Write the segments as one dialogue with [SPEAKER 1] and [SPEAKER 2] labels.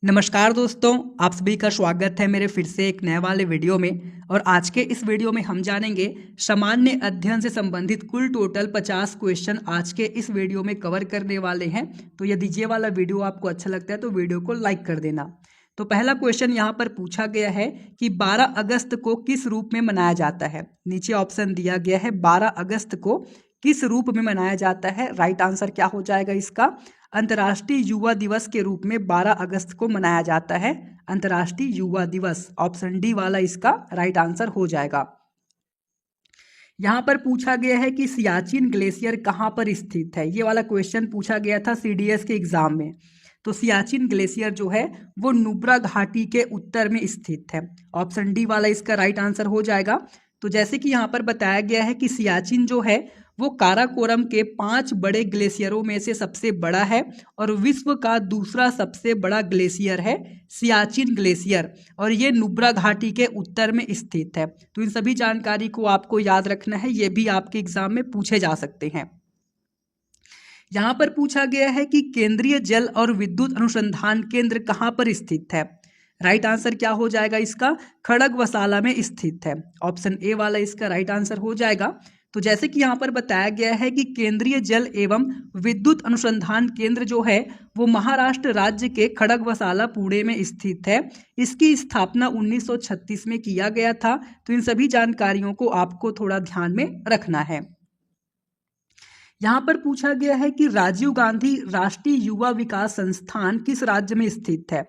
[SPEAKER 1] नमस्कार दोस्तों, आप सभी का स्वागत है मेरे फिर से एक नए वाले वीडियो में। और आज के इस वीडियो में हम जानेंगे सामान्य अध्ययन से संबंधित कुल टोटल 50 क्वेश्चन आज के इस वीडियो में कवर करने वाले हैं। तो यदि ये वाला वीडियो आपको अच्छा लगता है तो वीडियो को लाइक कर देना। तो पहला क्वेश्चन यहाँ पर पूछा गया है कि 12 अगस्त को किस रूप में मनाया जाता है। नीचे ऑप्शन दिया गया है 12 अगस्त को किस रूप में मनाया जाता है। राइट आंसर क्या हो जाएगा इसका? अंतर्राष्ट्रीय युवा दिवस के रूप में 12 अगस्त को मनाया जाता है। अंतर्राष्ट्रीय युवा दिवस, ऑप्शन डी वाला इसका राइट आंसर हो जाएगा। यहाँ पर पूछा गया है कि सियाचिन ग्लेशियर कहाँ पर स्थित है। ये वाला क्वेश्चन पूछा गया था सीडीएस के एग्जाम में। तो सियाचिन ग्लेशियर जो है वो नुब्रा घाटी के उत्तर में स्थित है। ऑप्शन डी वाला इसका राइट आंसर हो जाएगा। तो जैसे कि यहाँ पर बताया गया है कि सियाचिन जो है वो काराकोरम के 5 बड़े ग्लेशियरों में से सबसे बड़ा है और विश्व का दूसरा सबसे बड़ा ग्लेशियर है सियाचिन ग्लेशियर, और ये नुब्रा घाटी के उत्तर में स्थित है। तो इन सभी जानकारी को आपको याद रखना है, ये भी आपके एग्जाम में पूछे जा सकते हैं। यहाँ पर पूछा गया है कि केंद्रीय जल और विद्युत अनुसंधान केंद्र कहाँ पर स्थित है। राइट आंसर क्या हो जाएगा इसका? खड़गवसाला में स्थित है। ऑप्शन ए वाला इसका राइट आंसर हो जाएगा। तो जैसे कि यहाँ पर बताया गया है कि केंद्रीय जल एवं विद्युत अनुसंधान केंद्र जो है वो महाराष्ट्र राज्य के खड़गवसाला पुणे में स्थित है। इसकी स्थापना 1936 में किया गया था। तो इन सभी जानकारियों को आपको थोड़ा ध्यान में रखना है। यहाँ पर पूछा गया है कि राजीव गांधी राष्ट्रीय युवा विकास संस्थान किस राज्य में स्थित है।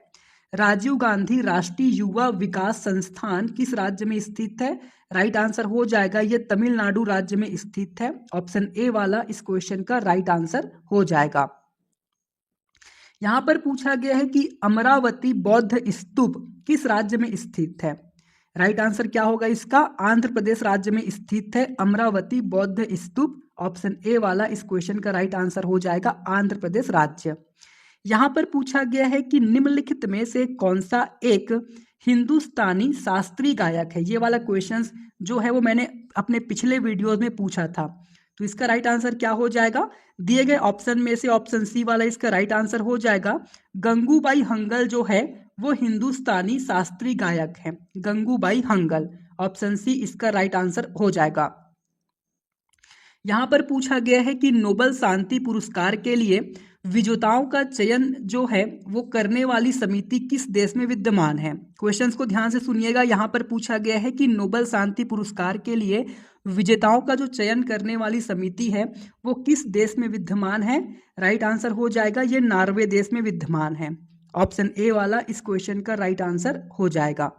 [SPEAKER 1] राजीव गांधी राष्ट्रीय युवा विकास संस्थान किस राज्य में स्थित है? राइट आंसर हो जाएगा, ये तमिलनाडु राज्य में स्थित है। ऑप्शन ए वाला इस क्वेश्चन का राइट आंसर हो जाएगा। यहाँ पर पूछा गया है कि अमरावती बौद्ध स्तूप किस राज्य में स्थित है। राइट आंसर क्या होगा इसका? आंध्र प्रदेश राज्य में स्थित है अमरावती बौद्ध स्तूप। ऑप्शन ए वाला इस क्वेश्चन का राइट आंसर हो जाएगा आंध्र प्रदेश राज्य। यहाँ पर पूछा गया है कि निम्नलिखित में से कौन सा एक हिंदुस्तानी शास्त्रीय गायक है। ये वाला क्वेश्चन जो है वो मैंने अपने पिछले वीडियोस में पूछा था। तो इसका राइट आंसर क्या हो जाएगा? दिए गए ऑप्शन में से ऑप्शन सी वाला इसका राइट आंसर हो जाएगा। गंगूबाई हंगल जो है वो हिंदुस्तानी शास्त्रीय गायक है, गंगूबाई हंगल। ऑप्शन सी इसका राइट आंसर हो जाएगा। यहाँ पर पूछा गया है कि नोबेल शांति पुरस्कार के लिए विजेताओं का चयन जो है वो करने वाली समिति किस देश में विद्यमान है। क्वेश्चंस को ध्यान से सुनिएगा। यहाँ पर पूछा गया है कि नोबेल शांति पुरस्कार के लिए विजेताओं का जो चयन करने वाली समिति है वो किस देश में विद्यमान है। राइट आंसर हो जाएगा, ये नॉर्वे देश में विद्यमान है। ऑप्शन ए वाला इस क्वेश्चन का राइट आंसर हो जाएगा।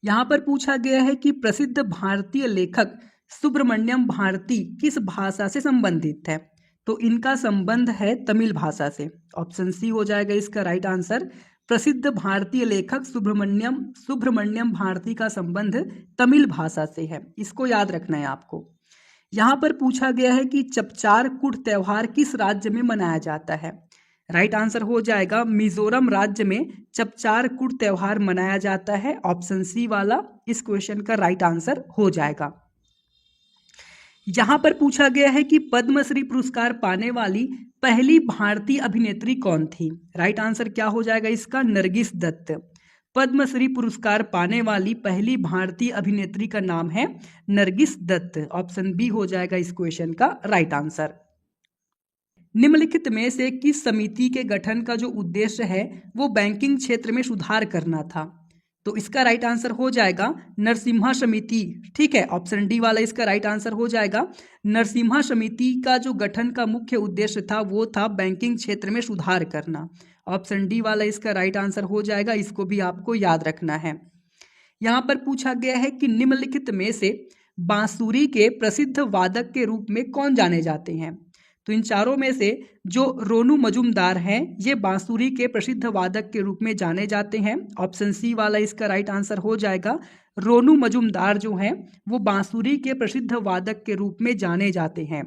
[SPEAKER 1] यहाँ पर पूछा गया है कि प्रसिद्ध भारतीय लेखक सुब्रमण्यम भारती किस भाषा से संबंधित है। तो इनका संबंध है तमिल भाषा से। ऑप्शन सी हो जाएगा इसका राइट आंसर। प्रसिद्ध भारतीय लेखक सुब्रमण्यम भारती का संबंध तमिल भाषा से है, इसको याद रखना है आपको। यहाँ पर पूछा गया है कि चपचार कुट त्योहार किस राज्य में मनाया जाता है। राइट आंसर हो जाएगा मिजोरम राज्य में चपचार कुट त्योहार मनाया जाता है। ऑप्शन सी वाला इस क्वेश्चन का राइट आंसर हो जाएगा। यहाँ पर पूछा गया है कि पद्मश्री पुरस्कार पाने वाली पहली भारतीय अभिनेत्री कौन थी। राइट आंसर क्या हो जाएगा इसका? नरगिस दत्त। पद्मश्री पुरस्कार पाने वाली पहली भारतीय अभिनेत्री का नाम है नरगिस दत्त। ऑप्शन बी हो जाएगा इस क्वेश्चन का राइट आंसर। निम्नलिखित में से किस समिति के गठन का जो उद्देश्य है वो बैंकिंग क्षेत्र में सुधार करना था। तो इसका राइट आंसर हो जाएगा नरसिम्हा समिति। ठीक है, ऑप्शन डी वाला इसका राइट आंसर हो जाएगा। नरसिम्हा समिति का जो गठन का मुख्य उद्देश्य था वो था बैंकिंग क्षेत्र में सुधार करना। ऑप्शन डी वाला इसका राइट आंसर हो जाएगा, इसको भी आपको याद रखना है। यहाँ पर पूछा गया है कि निम्नलिखित में से बांसुरी के प्रसिद्ध वादक के रूप में कौन जाने जाते हैं। तो इन चारों में से जो रोनू मजूमदार हैं ये बांसुरी के प्रसिद्ध वादक के रूप में जाने जाते हैं। ऑप्शन सी वाला इसका राइट आंसर हो जाएगा। रोनू मजूमदार जो हैं वो बांसुरी के प्रसिद्ध वादक के रूप में जाने जाते हैं।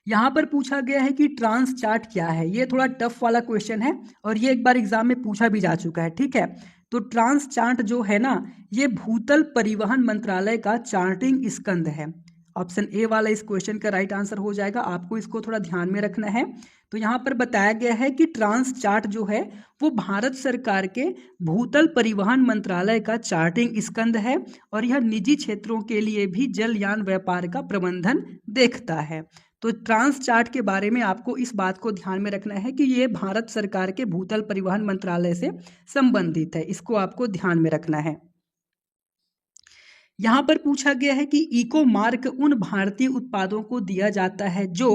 [SPEAKER 1] यहाँ पर पूछा गया है कि ट्रांस चार्ट क्या है। ये थोड़ा टफ वाला क्वेश्चन है और ये एक बार एग्जाम में पूछा भी जा चुका है। ठीक है, तो ट्रांस चार्ट जो है ना ये भूतल परिवहन मंत्रालय का चार्टिंग स्कंध है। ऑप्शन ए वाला इस क्वेश्चन का राइट आंसर हो जाएगा। आपको इसको थोड़ा ध्यान में रखना है। तो यहाँ पर बताया गया है कि ट्रांस चार्ट जो है वो भारत सरकार के भूतल परिवहन मंत्रालय का चार्टिंग स्कंद है और यह निजी क्षेत्रों के लिए भी जलयान व्यापार का प्रबंधन देखता है। तो ट्रांस चार्ट के बारे में आपको इस बात को ध्यान में रखना है कि ये भारत सरकार के भूतल परिवहन मंत्रालय से संबंधित है, इसको आपको ध्यान में रखना है। यहाँ पर पूछा गया है कि इको मार्क उन भारतीय उत्पादों को दिया जाता है जो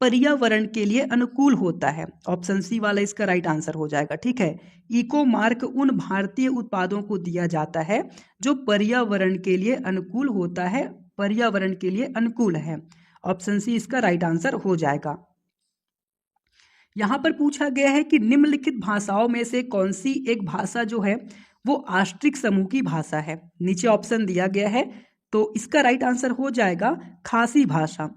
[SPEAKER 1] पर्यावरण के लिए अनुकूल होता है। ऑप्शन सी वाला इसका राइट आंसर हो जाएगा। ठीक है, इको मार्क उन भारतीय उत्पादों को दिया जाता है जो पर्यावरण के लिए अनुकूल होता है, पर्यावरण के लिए अनुकूल है। ऑप्शन सी इसका राइट आंसर हो जाएगा। यहाँ पर पूछा गया है कि निम्नलिखित भाषाओं में से कौन सी एक भाषा जो है वो आष्ट्रिक समूह की भाषा है। नीचे ऑप्शन दिया गया है, तो इसका राइट आंसर हो जाएगा खासी भाषा।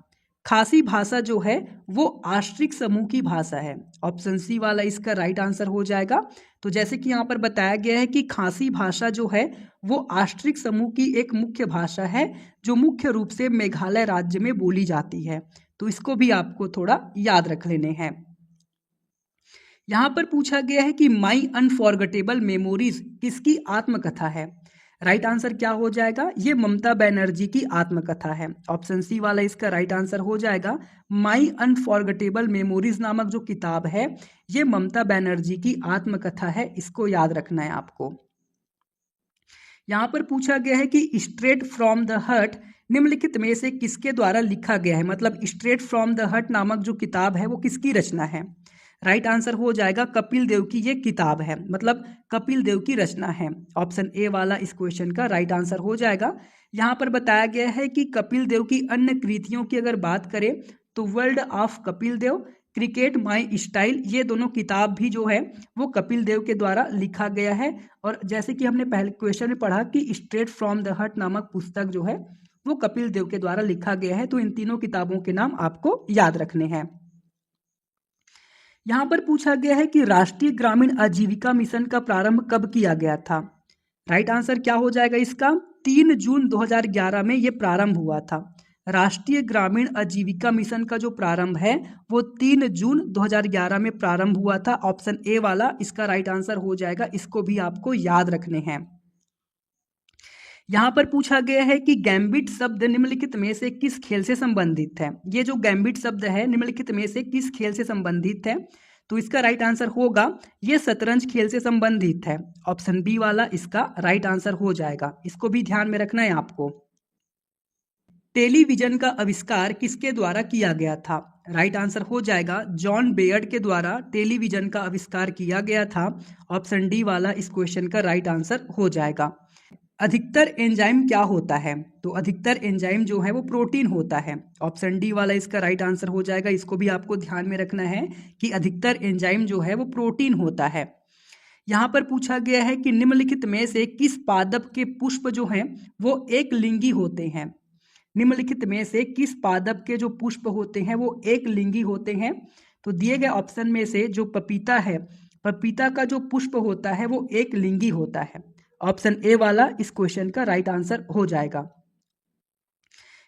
[SPEAKER 1] खासी भाषा जो है वो आष्ट्रिक समूह की भाषा है। ऑप्शन सी वाला इसका राइट आंसर हो जाएगा। तो जैसे कि यहाँ पर बताया गया है कि खासी भाषा जो है वो आष्ट्रिक समूह की एक मुख्य भाषा है जो मुख्य रूप से मेघालय राज्य में बोली जाती है। तो इसको भी आपको थोड़ा याद रख लेने हैं। यहाँ पर पूछा गया है कि माई अनफॉरगेटेबल मेमोरीज किसकी आत्मकथा है। राइट आंसर क्या हो जाएगा, ये ममता बनर्जी की आत्मकथा है। ऑप्शन सी वाला इसका राइट आंसर हो जाएगा। माई अनफॉरगेटेबल मेमोरीज नामक जो किताब है ये ममता बनर्जी की आत्मकथा है, इसको याद रखना है आपको। यहाँ पर पूछा गया है कि स्ट्रेट फ्रॉम द हट निम्नलिखित में से किसके द्वारा लिखा गया है। मतलब स्ट्रेट फ्रॉम द हट नामक जो किताब है वो किसकी रचना है। राइट आंसर हो जाएगा कपिल देव की ये किताब है, मतलब कपिल देव की रचना है। ऑप्शन ए वाला इस क्वेश्चन का राइट आंसर हो जाएगा। यहाँ पर बताया गया है कि कपिल देव की अन्य कृतियों की अगर बात करें तो world of Kapil Dev, cricket my style, ये दोनों किताब भी जो है वो कपिल देव के द्वारा लिखा गया है। और जैसे कि हमने पहले क्वेश्चन में पढ़ा कि स्ट्रेट फ्रॉम द हट नामक पुस्तक जो है वो कपिल देव के द्वारा लिखा गया है। तो इन तीनों किताबों के नाम आपको याद रखने हैं। यहाँ पर पूछा गया है कि राष्ट्रीय ग्रामीण आजीविका मिशन का प्रारंभ कब किया गया था। राइट आंसर क्या हो जाएगा इसका, 3 जून 2011 में ये प्रारंभ हुआ था। राष्ट्रीय ग्रामीण आजीविका मिशन का जो प्रारंभ है वो 3 जून 2011 में प्रारंभ हुआ था। ऑप्शन ए वाला इसका राइट आंसर हो जाएगा, इसको भी आपको याद रखने हैं। यहाँ पर पूछा गया है कि गैम्बिट शब्द निम्नलिखित में से किस खेल से संबंधित है। ये जो गैम्बिट शब्द है निम्नलिखित में से किस खेल से संबंधित है। तो इसका राइट आंसर होगा ये शतरंज खेल से संबंधित है। ऑप्शन बी वाला इसका राइट आंसर हो जाएगा, इसको भी ध्यान में रखना है आपको। टेलीविजन का आविष्कार किसके द्वारा किया गया था। राइट आंसर हो जाएगा जॉन बेयर्ड के द्वारा टेलीविजन का आविष्कार किया गया था। ऑप्शन डी वाला इस क्वेश्चन का राइट आंसर हो जाएगा। अधिकतर एंजाइम क्या होता है। तो अधिकतर एंजाइम जो है वो प्रोटीन होता है। ऑप्शन डी वाला इसका राइट आंसर हो जाएगा, इसको भी आपको ध्यान में रखना है कि अधिकतर एंजाइम जो है वो प्रोटीन होता है। यहाँ पर पूछा गया है कि निम्नलिखित में से किस पादप के पुष्प जो हैं वो एक लिंगी होते हैं। निम्नलिखित में से किस पादप के जो पुष्प होते हैं वो एक लिंगी होते हैं। तो दिए गए ऑप्शन में से जो पपीता है, पपीता का जो पुष्प होता है वो एक लिंगी होता है। ऑप्शन ए वाला इस क्वेश्चन का राइट आंसर हो जाएगा।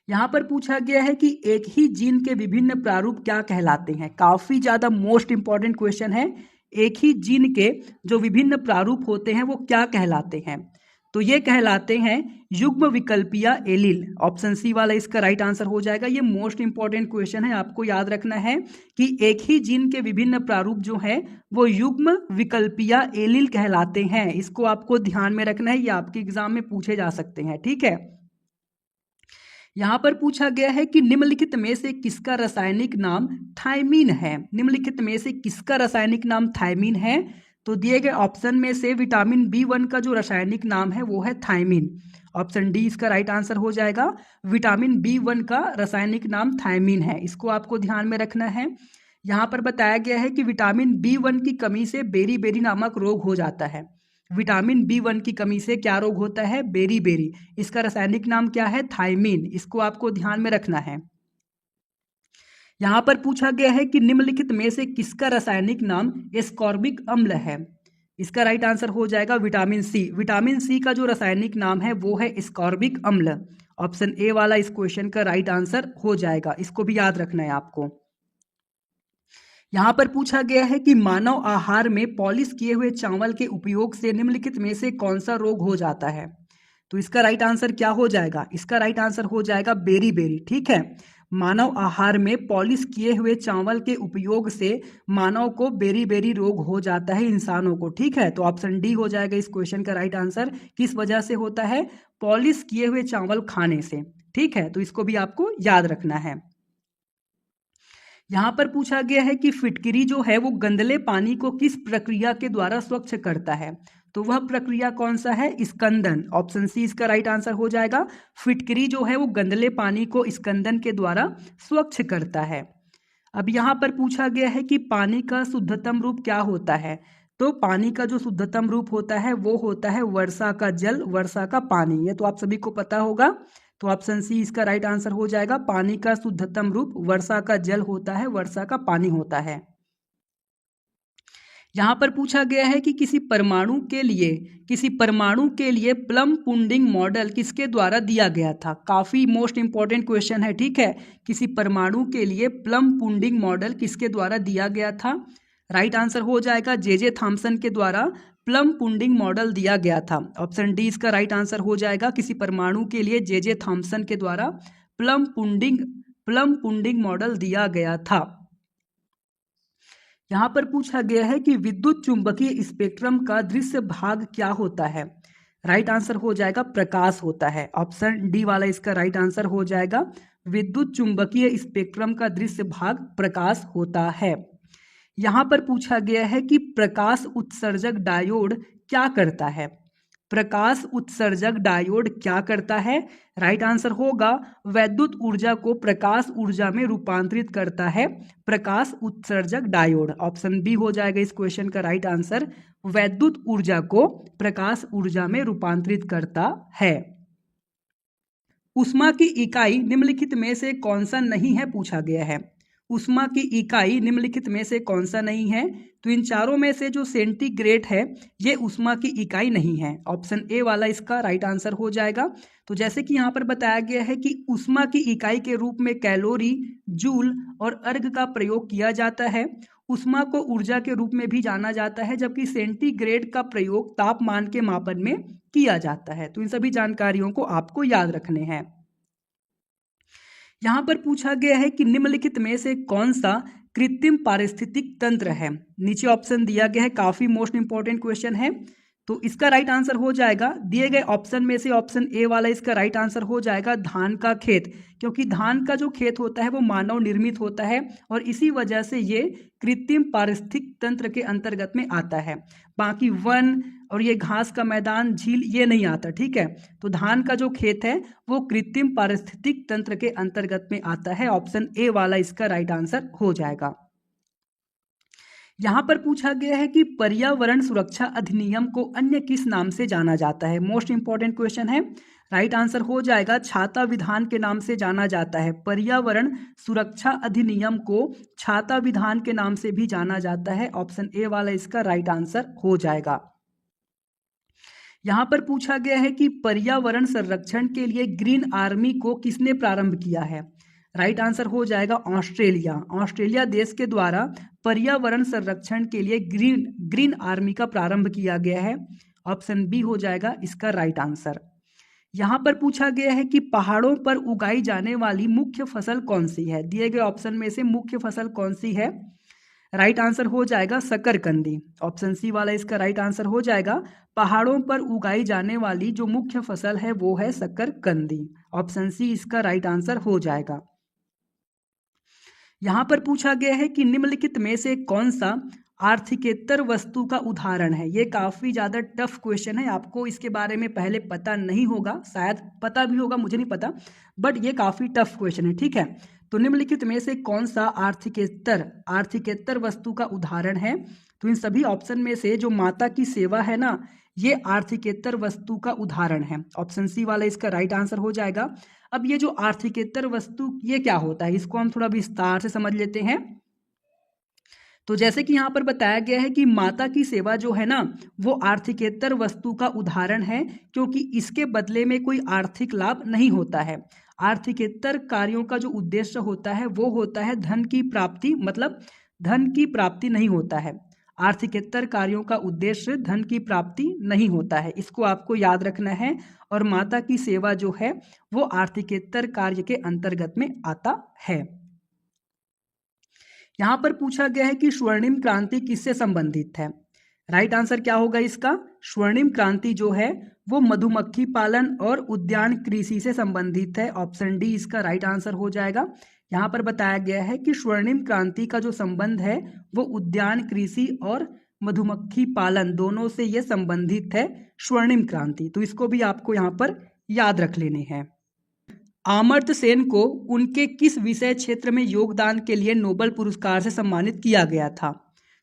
[SPEAKER 1] यहाँ पर पूछा गया है कि एक ही जीन के विभिन्न प्रारूप क्या कहलाते हैं। काफी ज्यादा मोस्ट इंपॉर्टेंट क्वेश्चन है। एक ही जीन के जो विभिन्न प्रारूप होते हैं वो क्या कहलाते हैं। तो ये कहलाते हैं युग्म विकल्पीय एलील। ऑप्शन सी वाला इसका राइट आंसर हो जाएगा। ये मोस्ट इंपॉर्टेंट क्वेश्चन है, आपको याद रखना है कि एक ही जीन के विभिन्न प्रारूप जो है वो युग्म विकल्पीय एलील कहलाते हैं। इसको आपको ध्यान में रखना है, ये आपके एग्जाम में पूछे जा सकते हैं। ठीक है, यहाँ पर पूछा गया है कि निम्नलिखित में से किसका रासायनिक नाम थायमीन है। निम्नलिखित में से किसका रासायनिक नाम थायमीन है। तो दिए गए ऑप्शन में से विटामिन B1 का जो रासायनिक नाम है वो है थायमीन। ऑप्शन डी इसका राइट आंसर हो जाएगा। विटामिन B1 का रासायनिक नाम थायमीन है, इसको आपको ध्यान में रखना है। यहाँ पर बताया गया है कि विटामिन B1 की कमी से बेरी बेरी नामक रोग हो जाता है। विटामिन B1 की कमी से क्या रोग होता है, बेरी बेरी। इसका रासायनिक नाम क्या है, थायमीन। इसको आपको ध्यान में रखना है। यहाँ पर पूछा गया है कि निम्नलिखित में से किसका रासायनिक नाम एस्कॉर्बिक अम्ल है। इसका राइट आंसर हो जाएगा विटामिन सी। विटामिन सी का जो रासायनिक नाम है वो है एस्कॉर्बिक अम्ल। ऑप्शन ए वाला इस क्वेश्चन का राइट आंसर हो जाएगा। इसको भी याद रखना है आपको। यहाँ पर पूछा गया है कि मानव आहार में पॉलिश किए हुए चावल के उपयोग से निम्नलिखित में से कौन सा रोग हो जाता है। तो इसका राइट आंसर क्या हो जाएगा? इसका राइट आंसर हो जाएगा बेरी बेरी। ठीक है, मानव आहार में पॉलिश किए हुए चावल के उपयोग से मानव को बेरी बेरी रोग हो जाता है, इंसानों को। ठीक है, तो ऑप्शन डी हो जाएगा इस क्वेश्चन का राइट आंसर। किस वजह से होता है? पॉलिश किए हुए चावल खाने से। ठीक है, तो इसको भी आपको याद रखना है। यहाँ पर पूछा गया है कि फिटकरी जो है वो गंदले पानी को किस प्रक्रिया के द्वारा स्वच्छ करता है। तो वह प्रक्रिया कौन सा है? स्कंदन। ऑप्शन सी इसका राइट आंसर हो जाएगा। फिटकरी जो है वो गंदले पानी को स्कंदन के द्वारा स्वच्छ करता है। अब यहाँ पर पूछा गया है कि पानी का शुद्धतम रूप क्या होता है। तो पानी का जो शुद्धतम रूप होता है वो होता है वर्षा का जल, वर्षा का पानी। ये तो आप सभी को पता होगा। तो ऑप्शन सी इसका राइट आंसर हो जाएगा। पानी का शुद्धतम रूप वर्षा का जल होता है, वर्षा का पानी होता है। यहाँ पर पूछा गया है कि किसी परमाणु के लिए प्लम पुडिंग मॉडल किसके द्वारा दिया गया था। काफी मोस्ट इंपॉर्टेंट क्वेश्चन है। ठीक है, किसी परमाणु के लिए प्लम पुडिंग मॉडल किसके द्वारा दिया गया था। राइट आंसर हो जाएगा जे थॉमसन के द्वारा प्लम पुडिंग मॉडल दिया गया था। ऑप्शन डी इसका राइट आंसर हो जाएगा। किसी परमाणु के लिए जे थॉमसन के द्वारा प्लम पुडिंग मॉडल दिया गया था। यहाँ पर पूछा गया है कि विद्युत चुंबकीय स्पेक्ट्रम का दृश्य भाग क्या होता है। राइट आंसर हो जाएगा प्रकाश होता है। ऑप्शन डी वाला इसका राइट आंसर हो जाएगा। विद्युत चुंबकीय स्पेक्ट्रम का दृश्य भाग प्रकाश होता है। यहाँ पर पूछा गया है कि प्रकाश उत्सर्जक डायोड क्या करता है। प्रकाश उत्सर्जक डायोड क्या करता है? राइट आंसर होगा वैद्युत ऊर्जा को प्रकाश ऊर्जा में रूपांतरित करता है प्रकाश उत्सर्जक डायोड। ऑप्शन बी हो जाएगा इस क्वेश्चन का राइट आंसर। वैद्युत ऊर्जा को प्रकाश ऊर्जा में रूपांतरित करता है। ऊष्मा की इकाई निम्नलिखित में से कौन सा नहीं है, पूछा गया है। ऊष्मा की इकाई निम्नलिखित में से कौन सा नहीं है। तो इन चारों में से जो सेंटीग्रेड है ये ऊष्मा की इकाई नहीं है। ऑप्शन ए वाला इसका राइट आंसर हो जाएगा। तो जैसे कि यहाँ पर बताया गया है कि ऊष्मा की इकाई के रूप में कैलोरी, जूल और अर्ग का प्रयोग किया जाता है। ऊष्मा को ऊर्जा के रूप में भी जाना जाता है, जबकि सेंटीग्रेड का प्रयोग तापमान के मापन में किया जाता है। तो इन सभी जानकारियों को आपको याद रखने हैं। यहाँ पर पूछा गया है कि निम्नलिखित में से कौन सा कृत्रिम पारिस्थितिक तंत्र है। नीचे ऑप्शन दिया गया है, काफी मोस्ट इंपॉर्टेंट क्वेश्चन है। तो इसका राइट आंसर हो जाएगा दिए गए ऑप्शन में से ऑप्शन ए वाला इसका राइट आंसर हो जाएगा धान का खेत, क्योंकि धान का जो खेत होता है वो मानव निर्मित होता है और इसी वजह से ये कृत्रिम पारिस्थितिक तंत्र के अंतर्गत में आता है। बाकी वन और ये घास का मैदान, झील ये नहीं आता। ठीक है, तो धान का जो खेत है वो कृत्रिम पारिस्थितिक तंत्र के अंतर्गत में आता है। ऑप्शन ए वाला इसका राइट आंसर हो जाएगा। यहाँ पर पूछा गया है कि पर्यावरण सुरक्षा अधिनियम को अन्य किस नाम से जाना जाता है। मोस्ट इंपॉर्टेंट क्वेश्चन है। राइट आंसर हो जाएगा छाता विधान के नाम से जाना जाता है। पर्यावरण सुरक्षा अधिनियम को छाता विधान के नाम से भी जाना जाता है। ऑप्शन ए वाला इसका राइट आंसर हो जाएगा। यहाँ पर पूछा गया है कि पर्यावरण संरक्षण के लिए ग्रीन आर्मी को किसने प्रारंभ किया है। राइट आंसर हो जाएगा ऑस्ट्रेलिया। ऑस्ट्रेलिया देश के द्वारा पर्यावरण संरक्षण के लिए ग्रीन आर्मी का प्रारंभ किया गया है। ऑप्शन बी हो जाएगा इसका राइट आंसर। यहाँ पर पूछा गया है कि पहाड़ों पर उगाई जाने वाली मुख्य फसल कौन सी है। दिए गए ऑप्शन में से मुख्य फसल कौन सी है। राइट आंसर हो जाएगा शकरकंदी। ऑप्शन सी वाला इसका राइट आंसर हो जाएगा। पहाड़ों पर उगाई जाने वाली जो मुख्य फसल है वो है शकरकंदी। ऑप्शन सी इसका राइट आंसर हो जाएगा। यहाँ पर पूछा गया है कि निम्नलिखित में से कौन सा आर्थिकेतर वस्तु का उदाहरण है। ये काफी ज्यादा टफ क्वेश्चन है, आपको इसके बारे में पहले पता नहीं होगा, शायद पता भी होगा, मुझे नहीं पता, बट ये काफी टफ क्वेश्चन है। ठीक है, तो निम्नलिखित में से कौन सा आर्थिकेतर वस्तु का उदाहरण है। तो इन सभी ऑप्शन में से जो माता की सेवा है ना, ये आर्थिकेतर वस्तु का उदाहरण है। ऑप्शन सी वाला इसका राइट आंसर हो जाएगा। अब ये जो आर्थिकेतर वस्तु ये क्या होता है, इसको हम थोड़ा विस्तार से समझ लेते हैं। तो जैसे कि यहाँ पर बताया गया है कि माता की सेवा जो है ना वो आर्थिकेतर वस्तु का उदाहरण है, क्योंकि इसके बदले में कोई आर्थिक लाभ नहीं होता है। आर्थिकेतर कार्यों का जो उद्देश्य होता है वो होता है धन की प्राप्ति, मतलब धन की प्राप्ति नहीं होता है। आर्थिकेतर कार्यों का उद्देश्य धन की प्राप्ति नहीं होता है, इसको आपको याद रखना है। और माता की सेवा जो है वो आर्थिकेतर कार्य के अंतर्गत में आता है। यहां पर पूछा गया है कि स्वर्णिम क्रांति किससे संबंधित है। राइट आंसर क्या होगा इसका? स्वर्णिम क्रांति जो है वो मधुमक्खी पालन और उद्यान कृषि से संबंधित है। ऑप्शन डी इसका राइट आंसर हो जाएगा। यहाँ पर बताया गया है कि स्वर्णिम क्रांति का जो संबंध है वो उद्यान कृषि और मधुमक्खी पालन दोनों से ये संबंधित है, स्वर्णिम क्रांति। तो इसको भी आपको यहाँ पर याद रख लेने हैं। अमर्त्य सेन को उनके किस विषय क्षेत्र में योगदान के लिए नोबेल पुरस्कार से सम्मानित किया गया था?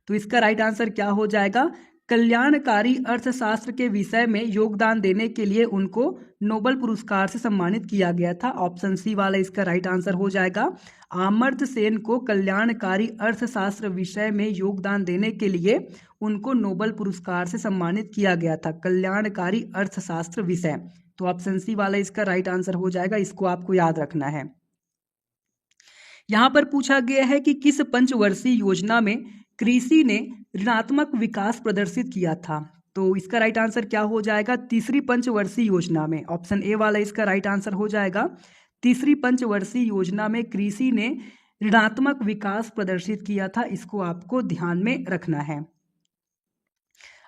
[SPEAKER 1] तो इसका राइट आंसर क्या हो जाएगा? कल्याणकारी अर्थशास्त्र के विषय में योगदान देने के लिए उनको नोबेल पुरस्कार से सम्मानित किया गया था। ऑप्शन सी वाला इसका राइट आंसर हो जाएगा। अमर्त्य सेन को कल्याणकारी अर्थशास्त्र विषय में योगदान देने के लिए उनको नोबेल पुरस्कार से सम्मानित किया गया था, कल्याणकारी अर्थशास्त्र विषय। तो ऑप्शन सी वाला इसका राइट आंसर हो जाएगा, इसको आपको याद रखना है। यहां पर पूछा गया है कि किस पंचवर्षीय योजना में कृषि ने ऋणात्मक विकास प्रदर्शित किया था? तो इसका राइट आंसर क्या हो जाएगा? तीसरी पंचवर्षीय योजना में। ऑप्शन ए वाला इसका राइट आंसर हो जाएगा। तीसरी पंचवर्षीय योजना में कृषि ने ऋणात्मक विकास प्रदर्शित किया था, इसको आपको ध्यान में रखना है।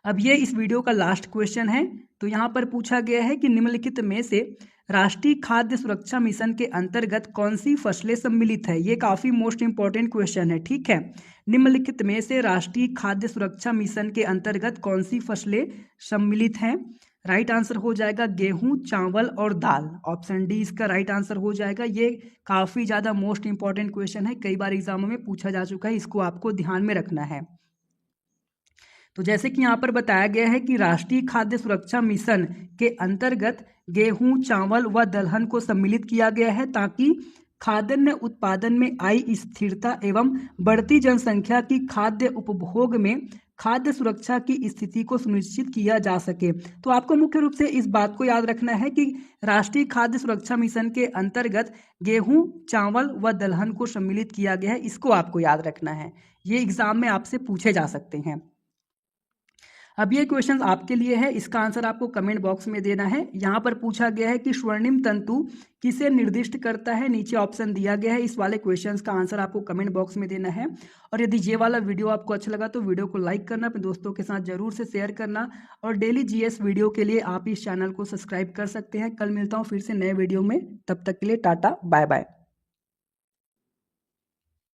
[SPEAKER 1] अब ये इस वीडियो का लास्ट क्वेश्चन है। तो यहाँ पर पूछा गया है कि निम्नलिखित में से राष्ट्रीय खाद्य सुरक्षा मिशन के अंतर्गत कौन सी फसलें सम्मिलित है? ये काफी मोस्ट इंपॉर्टेंट क्वेश्चन है, ठीक है। निम्नलिखित में से राष्ट्रीय खाद्य सुरक्षा मिशन के अंतर्गत कौन सी फसलें सम्मिलित हैं? राइट आंसर हो जाएगा गेहूं, चावल और दाल। ऑप्शन डी इसका राइट आंसर हो जाएगा। ये काफी ज्यादा मोस्ट इंपॉर्टेंट क्वेश्चन है, कई बार एग्जामों में पूछा जा चुका है, इसको आपको ध्यान में रखना है। तो जैसे कि यहाँ पर बताया गया है कि राष्ट्रीय खाद्य सुरक्षा मिशन के अंतर्गत गेहूं, चावल व दलहन को सम्मिलित किया गया है ताकि खाद्यान्न उत्पादन में आई स्थिरता एवं बढ़ती जनसंख्या की खाद्य उपभोग में खाद्य सुरक्षा की स्थिति को सुनिश्चित किया जा सके। तो आपको मुख्य रूप से इस बात को याद रखना है कि राष्ट्रीय खाद्य सुरक्षा मिशन के अंतर्गत गेहूं, चावल व दलहन को सम्मिलित किया गया है, इसको आपको याद रखना है। ये एग्जाम में आपसे पूछे जा सकते हैं। अब ये क्वेश्चन आपके लिए है, इसका आंसर आपको कमेंट बॉक्स में देना है। यहाँ पर पूछा गया है कि स्वर्णिम तंतु किसे निर्दिष्ट करता है? नीचे ऑप्शन दिया गया है, इस वाले क्वेश्चंस का आंसर आपको कमेंट बॉक्स में देना है। और यदि ये वाला वीडियो आपको अच्छा लगा तो वीडियो को लाइक करना, अपने दोस्तों के साथ जरूर से शेयर करना। और डेली जीएस वीडियो के लिए आप इस चैनल को सब्सक्राइब कर सकते हैं। कल मिलता हूँ फिर से नए वीडियो में, तब तक के लिए टाटा बाय बाय।